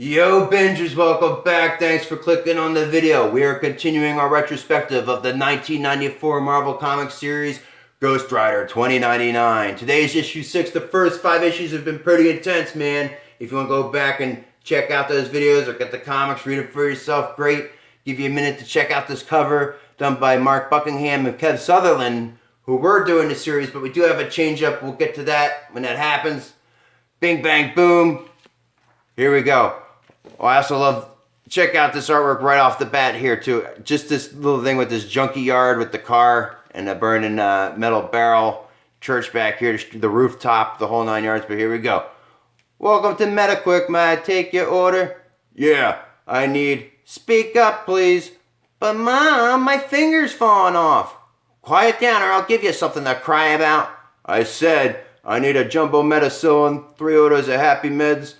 Yo, Bingers, welcome back. Thanks for clicking on the video. We are continuing our retrospective of the 1994 Marvel Comics series, Ghost Rider 2099. Today's issue 6. The first 5 issues have been pretty intense, man. If you want to go back and check out those videos or get the comics, read it for yourself, great. Give you a minute to check out this cover done by Mark Buckingham and Kev Sutherland, who were doing the series, but we do have a change up. We'll get to that when that happens. Bing, bang, boom. Here we go. Oh, I also love, check out this artwork right off the bat here too. Just this little thing with this junky yard with the car and the burning metal barrel. Church back here, the rooftop, the whole 9 yards. But here we go. Welcome to MetaQuick. May I take your order? Yeah, I need. Speak up, please. But Mom, my finger's falling off. Quiet down or I'll give you something to cry about. I said I need a jumbo Metacillin, 3 orders of Happy Meds.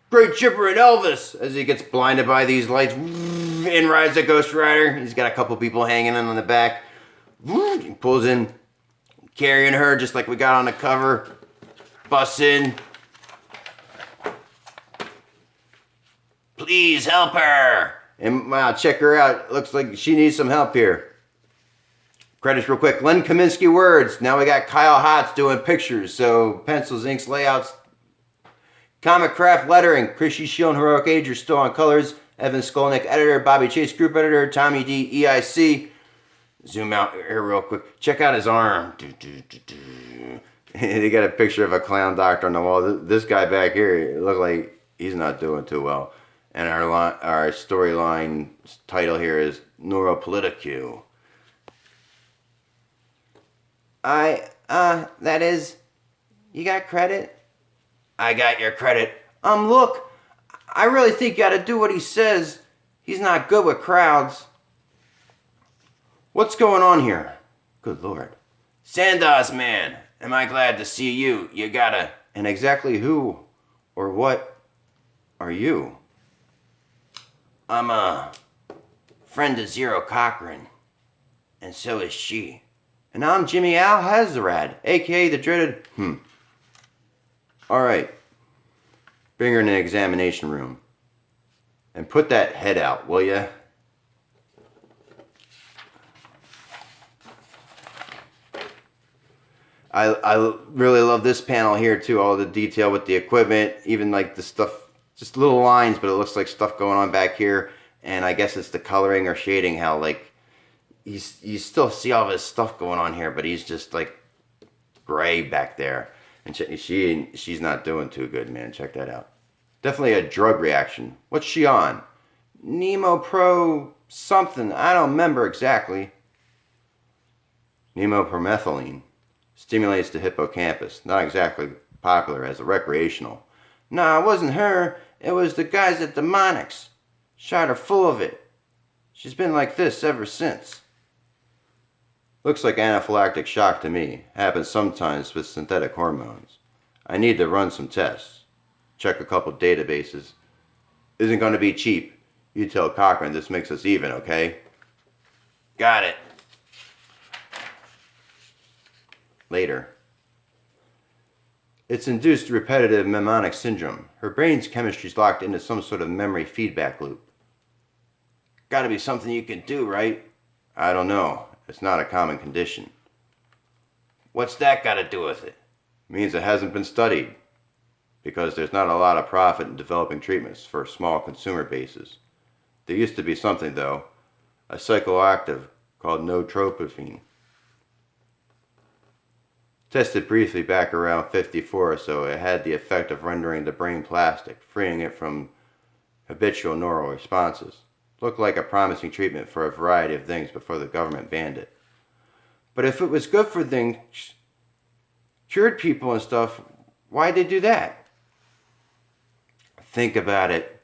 Great Chipper and Elvis as he gets blinded by these lights. In rides the Ghost Rider. He's got a couple people hanging in on the back. He pulls in, carrying her just like we got on the cover. Busts in. Please help her. And wow, check her out. Looks like she needs some help here. Credits real quick. Len Kaminsky words. Now we got Kyle Hotz doing pictures. So pencils, inks, layouts. Comic Craft lettering. Chris Shield and Heroic Age are still on colors. Evan Skolnick editor. Bobby Chase group editor. Tommy D EIC. Zoom out here real quick. Check out his arm. They got a picture of a clown doctor on the wall. This guy back here, it looked like he's not doing too well. And our storyline title here is Neuropolitique. That is, you got credit? I got your credit. Look, I really think you gotta do what he says. He's not good with crowds. What's going on here? Good Lord. Sandoz man, am I glad to see you? You gotta. And exactly who or what are you? I'm a friend of Zero Cochran, and so is she. And I'm Jimmy Al Hazarad, aka the dreaded. Alright. Bring her in an examination room. And put that head out, will ya? I really love this panel here too, all the detail with the equipment, even like the stuff, just little lines, but it looks like stuff going on back here. And I guess it's the coloring or shading, how like, you still see all this stuff going on here, but he's just like gray back there. And she's not doing too good, man. Check that out. Definitely a drug reaction. What's she on? Nemo Pro something. I don't remember exactly. Nemopromethylene. Stimulates the hippocampus. Not exactly popular as a recreational. Nah, it wasn't her. It was the guys at Demonics. Shot her full of it. She's been like this ever since. Looks like anaphylactic shock to me. Happens sometimes with synthetic hormones. I need to run some tests. Check a couple databases. Isn't going to be cheap. You tell Cochran this makes us even, okay? Got it. Later. It's induced repetitive mnemonic syndrome. Her brain's chemistry's locked into some sort of memory feedback loop. Gotta be something you can do, right? I don't know. It's not a common condition. What's that got to do with it? Means it hasn't been studied. Because there's not a lot of profit in developing treatments for small consumer bases. There used to be something, though. A psychoactive called Neuropolitique. Tested briefly back around 54 or so, it had the effect of rendering the brain plastic, freeing it from habitual neural responses. Looked like a promising treatment for a variety of things before the government banned it. But if it was good for things, cured people and stuff, why'd they do that? Think about it.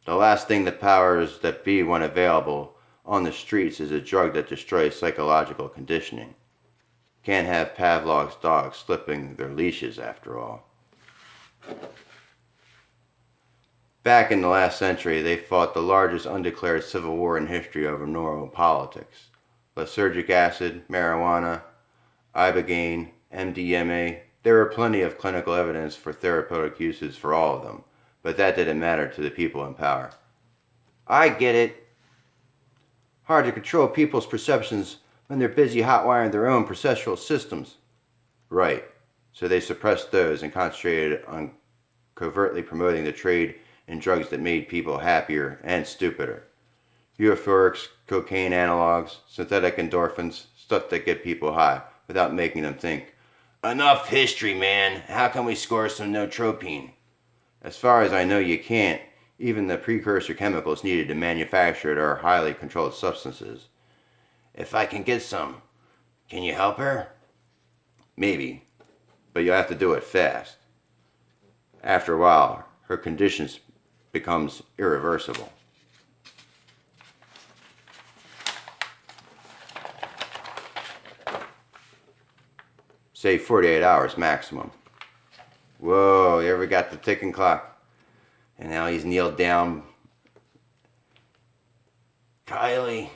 The last thing the powers that be want available on the streets is a drug that destroys psychological conditioning. Can't have Pavlov's dogs slipping their leashes after all. Back in the last century, they fought the largest undeclared civil war in history over neuropolitics. Lysergic acid, marijuana, ibogaine, MDMA, there were plenty of clinical evidence for therapeutic uses for all of them, But that didn't matter to the people in power. I get it. Hard to control people's perceptions when they're busy hotwiring their own perceptual systems. Right. So they suppressed those and concentrated on covertly promoting the trade in drugs that made people happier and stupider. Euphorics, cocaine analogs, synthetic endorphins, stuff that get people high without making them think. Enough history, man. How can we score some Neuropolitique? As far as I know, you can't. Even the precursor chemicals needed to manufacture it are highly controlled substances. If I can get some, can you help her? Maybe, but you'll have to do it fast. After a while, her condition becomes irreversible. Say 48 hours maximum. Whoa, you ever got the ticking clock? And now he's kneeled down. Kylie,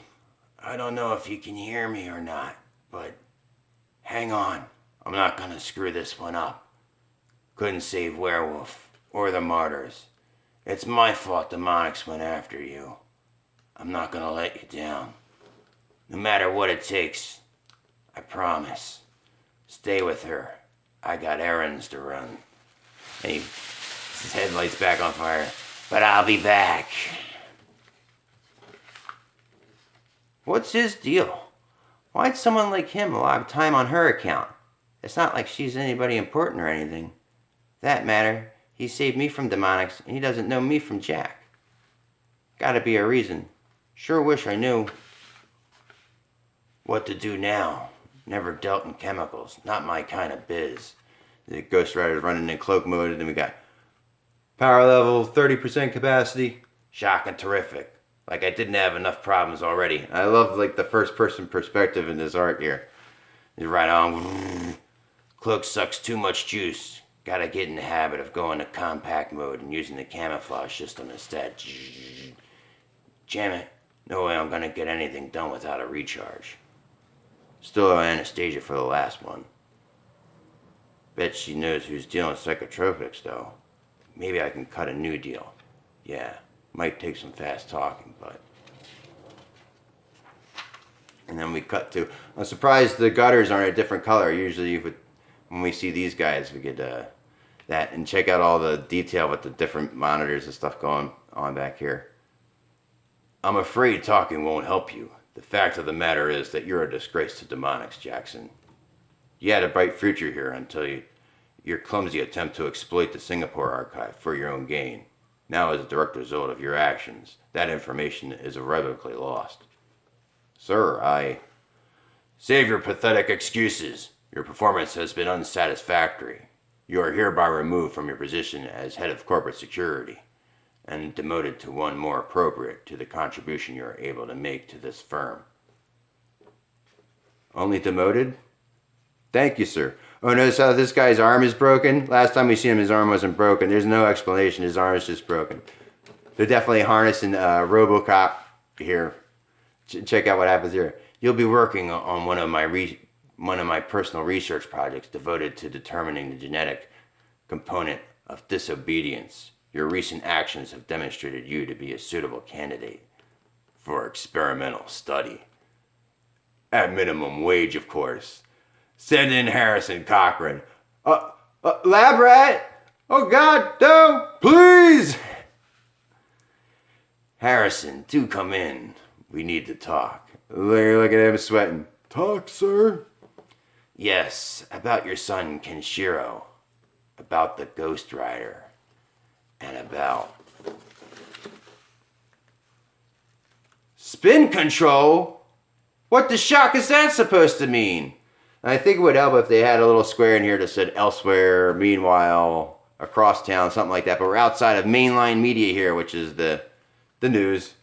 I don't know if you can hear me or not, but hang on. I'm not gonna screw this one up. Couldn't save Werewolf or the Martyrs. It's my fault demonics went after you. I'm not gonna let you down. No matter what it takes, I promise. Stay with her. I got errands to run. And his headlights back on fire. But I'll be back. What's his deal? Why'd someone like him log time on her account? It's not like she's anybody important or anything. That matter, he saved me from demonics, and he doesn't know me from Jack. Gotta be a reason. Sure wish I knew. What to do now? Never dealt in chemicals. Not my kind of biz. The Ghost Rider's running in cloak mode, and then we got power level, 30% capacity. Shocking terrific. Like I didn't have enough problems already. I love like the first person perspective in this art here. He's right on. Cloak sucks too much juice. Gotta get in the habit of going to compact mode and using the camouflage system instead. Jam it. No way I'm gonna get anything done without a recharge. Still owe Anastasia for the last one. Bet she knows who's dealing with psychotropics, though. Maybe I can cut a new deal. Yeah, might take some fast talking, but... And then we cut to... I'm surprised the gutters aren't a different color. Usually when we see these guys, we get that. And check out all the detail with the different monitors and stuff going on back here. I'm afraid talking won't help you. The fact of the matter is that you're a disgrace to demonics, Jackson. You had a bright future here until your clumsy attempt to exploit the Singapore archive for your own gain. Now, as a direct result of your actions, that information is irrevocably lost. Sir, Save your pathetic excuses. Your performance has been unsatisfactory. You are hereby removed from your position as head of corporate security and demoted to one more appropriate to the contribution you are able to make to this firm. Only demoted? Thank you, sir. Oh, notice how this guy's arm is broken? Last time we seen him, his arm wasn't broken. There's no explanation. His arm is just broken. They're definitely harnessing RoboCop here. Check out what happens here. You'll be working on one of my personal research projects devoted to determining the genetic component of disobedience. Your recent actions have demonstrated you to be a suitable candidate for experimental study. At minimum wage, of course. Send in Harrison Cochran. Lab rat? Oh God, no, please! Harrison, do come in. We need to talk. Look at him sweating. Talk, sir? Yes, about your son Kenshiro. About the Ghost Rider. And about spin control? What the shock is that supposed to mean? I think it would help if they had a little square in here that said elsewhere, meanwhile, across town, something like that. But we're outside of mainline media here, which is the news.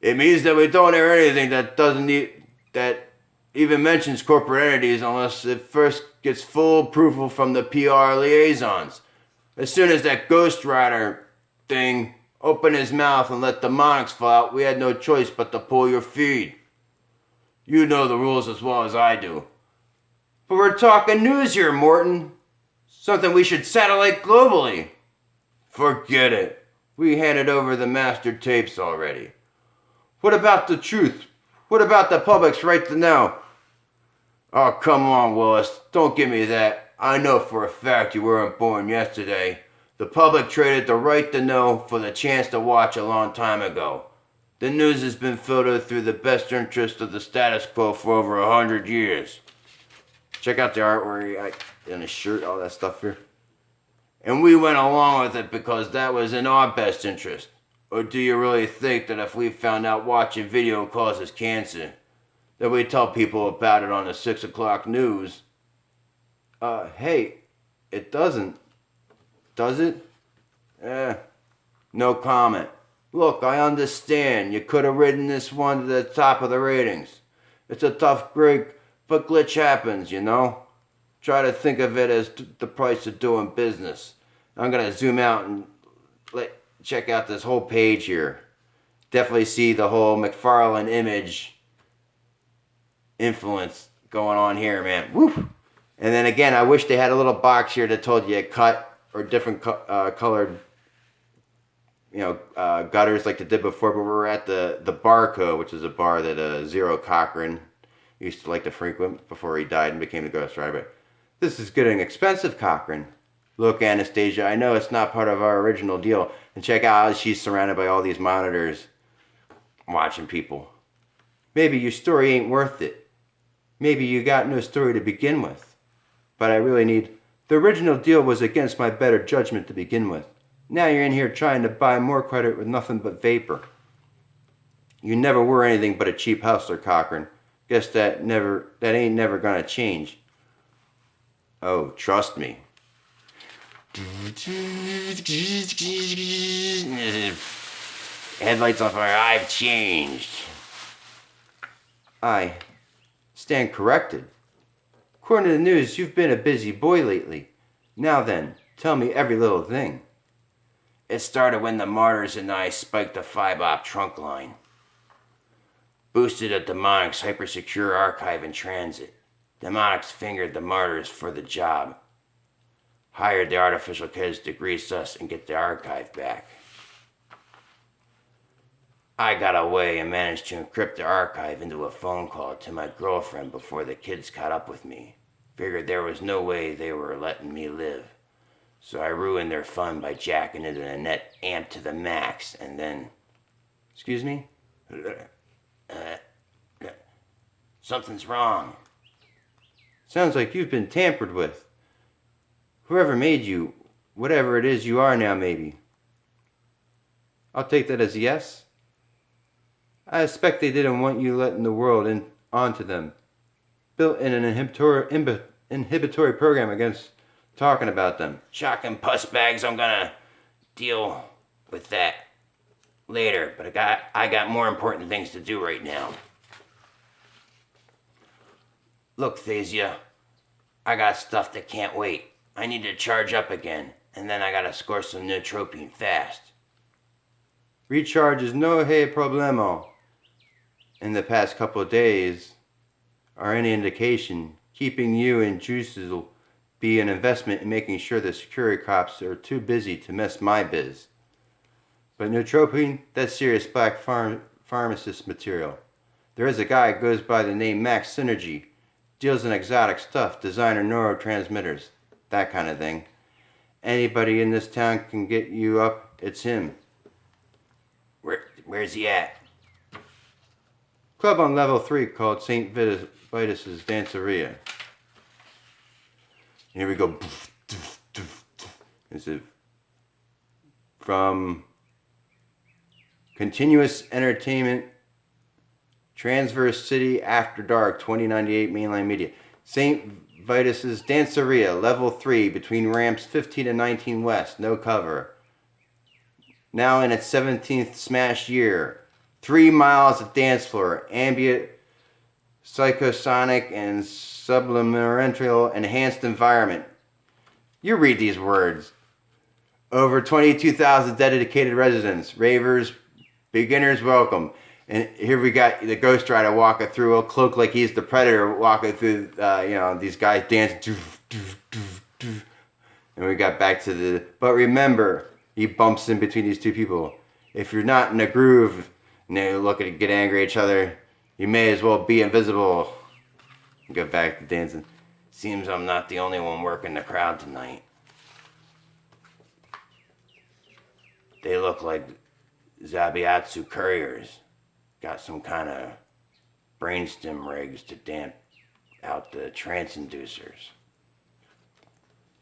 It means that we don't air anything that even mentions corporate entities unless it first gets full approval from the PR liaisons. As soon as that Ghost Rider thing opened his mouth and let the demonics fall out, we had no choice but to pull your feed. You know the rules as well as I do. But we're talking news here, Morton. Something we should satellite globally. Forget it. We handed over the master tapes already. What about the truth? What about the public's right to know? Oh, come on, Willis. Don't give me that. I know for a fact you weren't born yesterday. The public traded the right to know for the chance to watch a long time ago. The news has been filtered through the best interest of the status quo for over 100 years. Check out the artwork in his shirt, all that stuff here. And we went along with it because that was in our best interest. Or do you really think that if we found out watching video causes cancer, that we'd tell people about it on the 6 o'clock news? Hey, it doesn't. Does it? No comment. Look, I understand. You could have ridden this one to the top of the ratings. It's a tough break, but glitch happens, you know? Try to think of it as the price of doing business. I'm going to zoom out and check out this whole page here. Definitely see the whole McFarlane Image influence going on here, man. Woo! And then again, I wish they had a little box here that told you a cut or different colored, gutters like they did before. But we're at the Barcode, which is a bar that Zero Cochran used to like to frequent before he died and became the Ghost Rider. But this is getting expensive, Cochran. Look, Anastasia, I know it's not part of our original deal. And check out how she's surrounded by all these monitors watching people. Maybe your story ain't worth it. Maybe you got no story to begin with. But I really need... The original deal was against my better judgment to begin with. Now you're in here trying to buy more credit with nothing but vapor. You never were anything but a cheap hustler, Cochran. Guess that ain't never gonna change. Oh, trust me. Headlights on fire. I've changed. I stand corrected. According to the news, you've been a busy boy lately. Now then, tell me every little thing. It started when the Martyrs and I spiked the 5-op trunk line. Boosted a Demonics hyper-secure archive in transit. Demonics fingered the Martyrs for the job. Hired the artificial kids to grease us and get the archive back. I got away and managed to encrypt the archive into a phone call to my girlfriend before the kids caught up with me. Figured there was no way they were letting me live. So I ruined their fun by jacking into the net amp to the max and then... Excuse me? Something's wrong. Sounds like you've been tampered with. Whoever made you, whatever it is you are now, maybe. I'll take that as a yes. I expect they didn't want you letting the world in onto them. Built in an inhibitory program against talking about them. Shocking puss bags, I'm gonna deal with that later, but I got more important things to do right now. Look, Thasia, I got stuff that can't wait. I need to charge up again, and then I gotta score some Neuropolitique fast. Recharge is no problemo. In the past couple of days are any indication, keeping you and Juices will be an investment in making sure the security cops are too busy to mess my biz. But Neuropolitique, that's serious black pharmacist material. There is a guy who goes by the name Max Synergy, deals in exotic stuff, designer neurotransmitters, that kind of thing. Anybody in this town can get you up, it's him. Where's he at? Club on level 3 called St. Vitus's Danceria. Here we go. Is it from Continuous Entertainment, Transverse City After Dark, 2098 Mainline Media. St. Vitus's Danceria, level 3, between ramps 15 and 19 west, no cover. Now in its 17th smash year. 3 miles of dance floor, ambient, psychosonic, and subliminal enhanced environment. You read these words. Over 22,000 dedicated residents, ravers, beginners welcome. And here we got the Ghost Rider walking through, a cloak like he's the Predator, walking through, these guys dancing. And we got back to the... But remember, He bumps in between these two people. If you're not in a groove and they look at get angry at each other, you may as well be invisible. Go back to dancing. Seems I'm not the only one working the crowd tonight. They look like Zabiatsu couriers. Got some kind of brainstem rigs to damp out the trance inducers.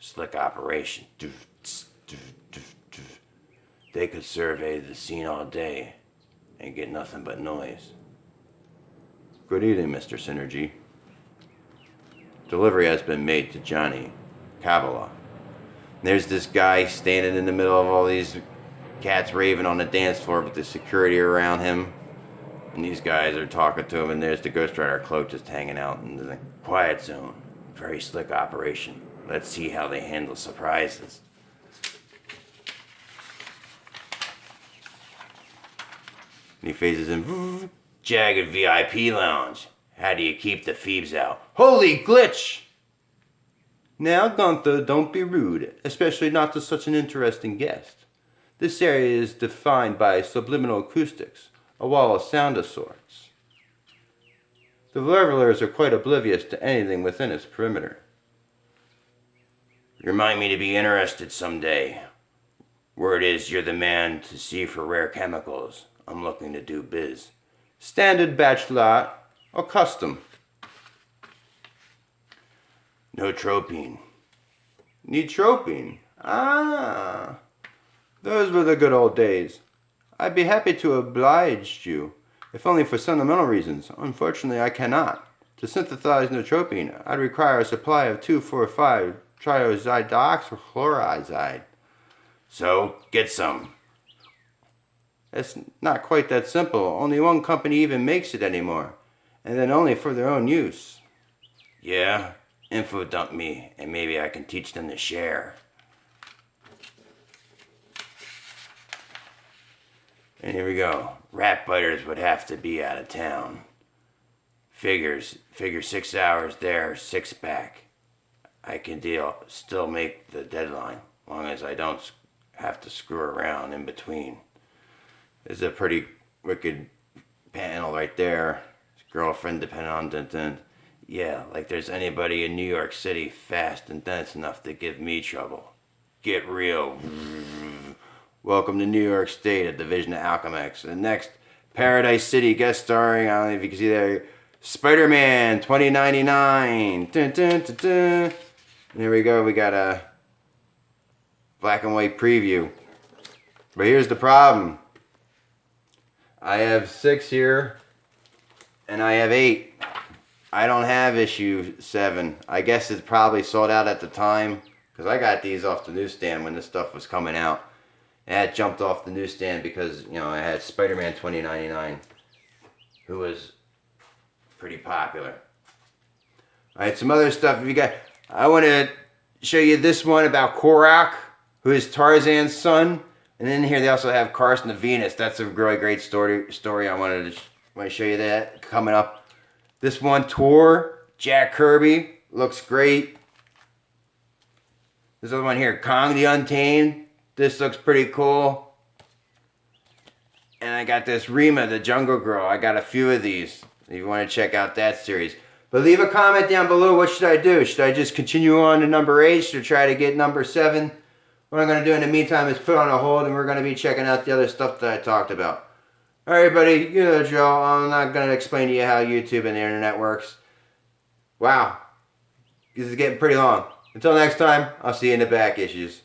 Slick operation. They could survey the scene all day and get nothing but noise. Good evening, Mr. Synergy. Delivery has been made to Johnny Cavala. There's this guy standing in the middle of all these cats raving on the dance floor with the security around him. And these guys are talking to him, and there's the Ghost Rider cloak just hanging out in the quiet zone. Very slick operation. Let's see how they handle surprises. And he phases in. Jagged VIP lounge. How do you keep the Phoebes out? Holy glitch! Now, Gunther, don't be rude, especially not to such an interesting guest. This area is defined by subliminal acoustics, a wall of sound of sorts. The revelers are quite oblivious to anything within its perimeter. Remind me to be interested someday. Word is you're the man to see for rare chemicals. I'm looking to do biz. Standard batch lot or custom? No tropine. Need tropine? Ah, those were the good old days. I'd be happy to oblige you, if only for sentimental reasons. Unfortunately, I cannot. To synthesize notropine, I'd require a supply of 2,4,5 trioxidioxychloride. So, get some. It's not quite that simple. Only one company even makes it anymore, and then only for their own use. Yeah, info dump me, and maybe I can teach them to share. And here we go. Rat biters would have to be out of town. Figure 6 hours there, 6 back. I can still make the deadline, as long as I don't have to screw around in between. This is a pretty wicked panel right there. His girlfriend depending on Denton. Yeah, like there's anybody in New York City fast and dense enough to give me trouble. Get real. Welcome to New York State, a division of Alchemex. And next, Paradise City, guest starring, I don't know if you can see there, Spider-Man 2099. Dun, dun, dun, dun. And here we go, we got a black and white preview. But here's the problem. I have 6 here, and I have 8. I don't have issue 7. I guess it's probably sold out at the time, because I got these off the newsstand when this stuff was coming out. And I had jumped off the newsstand because, I had Spider-Man 2099, who was pretty popular. Alright, some other stuff. I want to show you this one about Korak, who is Tarzan's son. And in here they also have Carson the Venus. That's a really great story. I want to show you that coming up. This one, Tor, Jack Kirby, looks great. This other one here, Kong the Untamed. This looks pretty cool. And I got this Rima, the Jungle Girl. I got a few of these if you want to check out that series. But leave a comment down below. What should I do? Should I just continue on to number 8? Should I try to get number 7? What I'm going to do in the meantime is put on a hold, and we're going to be checking out the other stuff that I talked about. Alright, buddy, you know the drill. I'm not going to explain to you how YouTube and the internet works. Wow. This is getting pretty long. Until next time, I'll see you in the back issues.